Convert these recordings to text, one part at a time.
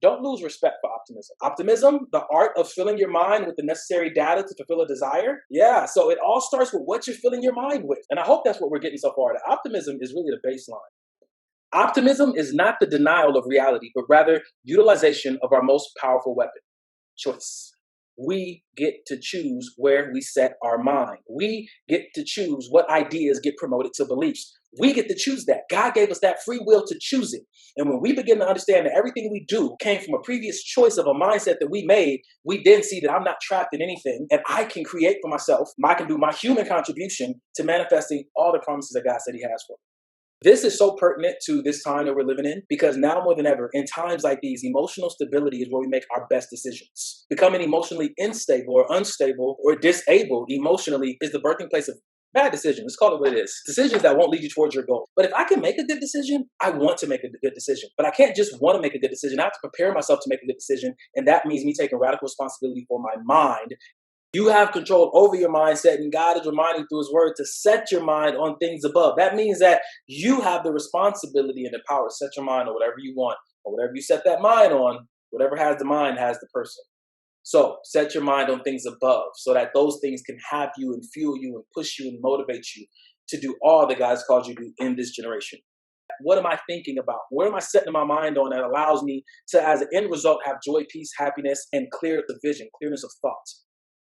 Don't lose respect for optimism. Optimism, the art of filling your mind with the necessary data to fulfill a desire. Yeah, so it all starts with what you're filling your mind with. And I hope that's what we're getting so far. That optimism is really the baseline. Optimism is not the denial of reality, but rather utilization of our most powerful weapon, choice. We get to choose where we set our mind. We get to choose what ideas get promoted to beliefs. We get to choose that. God gave us that free will to choose it. And when we begin to understand that everything we do came from a previous choice of a mindset that we made, we then see that I'm not trapped in anything and I can create for myself. I can do my human contribution to manifesting all the promises that God said he has for me. This is so pertinent to this time that we're living in because now more than ever, in times like these, emotional stability is where we make our best decisions. Becoming emotionally unstable or unstable or disabled emotionally is the birthing place of bad decisions. Let's call it what it is. Decisions that won't lead you towards your goal. But if I can make a good decision, I want to make a good decision. But I can't just want to make a good decision. I have to prepare myself to make a good decision. And that means me taking radical responsibility for my mind. You have control over your mindset, and God is reminding through his word to set your mind on things above. That means that you have the responsibility and the power to set your mind on whatever you want, or whatever you set that mind on, whatever has the mind has the person. So set your mind on things above so that those things can have you and fuel you and push you and motivate you to do all that God's called you to do in this generation. What am I thinking about? What am I setting my mind on that allows me to, as an end result, have joy, peace, happiness, and clear the vision, clearness of thought?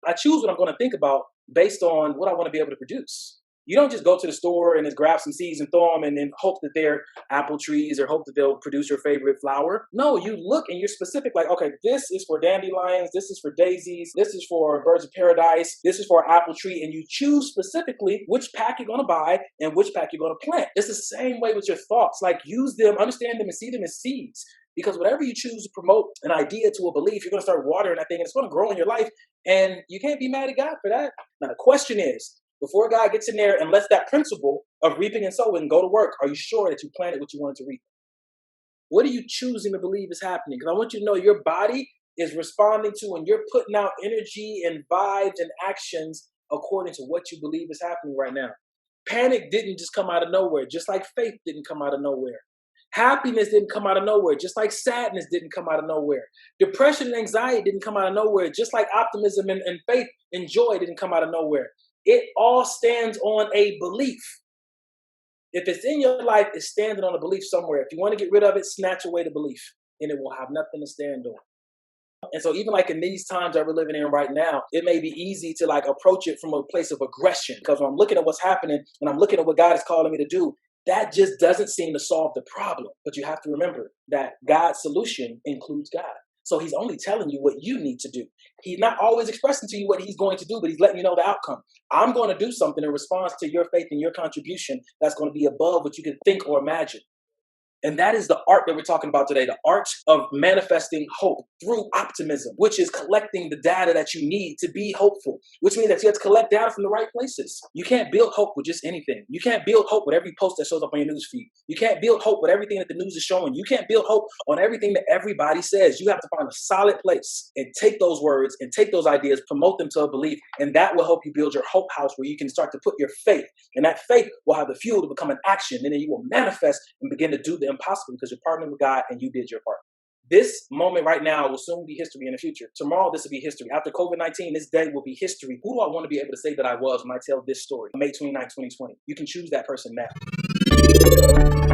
I choose what I'm going to think about based on what I want to be able to produce. You don't just go to the store and just grab some seeds and throw them and then hope that they're apple trees or hope that they'll produce your favorite flower. No, you look and you're specific, like, okay, this is for dandelions, this is for daisies, this is for birds of paradise, this is for an apple tree, and you choose specifically which pack you're going to buy and which pack you're going to plant. It's the same way with your thoughts. Like, use them, understand them, and see them as seeds. Because whatever you choose to promote an idea to a belief, you're going to start watering that thing and it's going to grow in your life. And you can't be mad at God for that. Now, the question is, before God gets in there and lets that principle of reaping and sowing go to work, are you sure that you planted what you wanted to reap? What are you choosing to believe is happening? Because I want you to know your body is responding to and you're putting out energy and vibes and actions according to what you believe is happening right now. Panic didn't just come out of nowhere, just like faith didn't come out of nowhere. Happiness didn't come out of nowhere, just like sadness didn't come out of nowhere. Depression and anxiety didn't come out of nowhere, just like optimism and faith and joy didn't come out of nowhere. It all stands on a belief. If it's in your life, it's standing on a belief somewhere. If you want to get rid of it, snatch away the belief, and it will have nothing to stand on. And so even like in these times that we're living in right now, it may be easy to like approach it from a place of aggression. Because when I'm looking at what's happening and I'm looking at what God is calling me to do, that just doesn't seem to solve the problem. But you have to remember that God's solution includes God. So he's only telling you what you need to do. He's not always expressing to you what he's going to do, but he's letting you know the outcome. I'm going to do something in response to your faith and your contribution that's going to be above what you can think or imagine. And that is the art that we're talking about today, the art of manifesting hope through optimism, which is collecting the data that you need to be hopeful, which means that you have to collect data from the right places. You can't build hope with just anything. You can't build hope with every post that shows up on your news feed. You can't build hope with everything that the news is showing. You can't build hope on everything that everybody says. You have to find a solid place and take those words and take those ideas, promote them to a belief, and that will help you build your hope house where you can start to put your faith. And that faith will have the fuel to become an action, and then you will manifest and begin to do the impossible because you're partnering with God and you did your part. This moment right now will soon be history in the future. Tomorrow, this will be history. After COVID-19, this day will be history. Who do I want to be able to say that I was when I tell this story? May 29, 2020. You can choose that person now.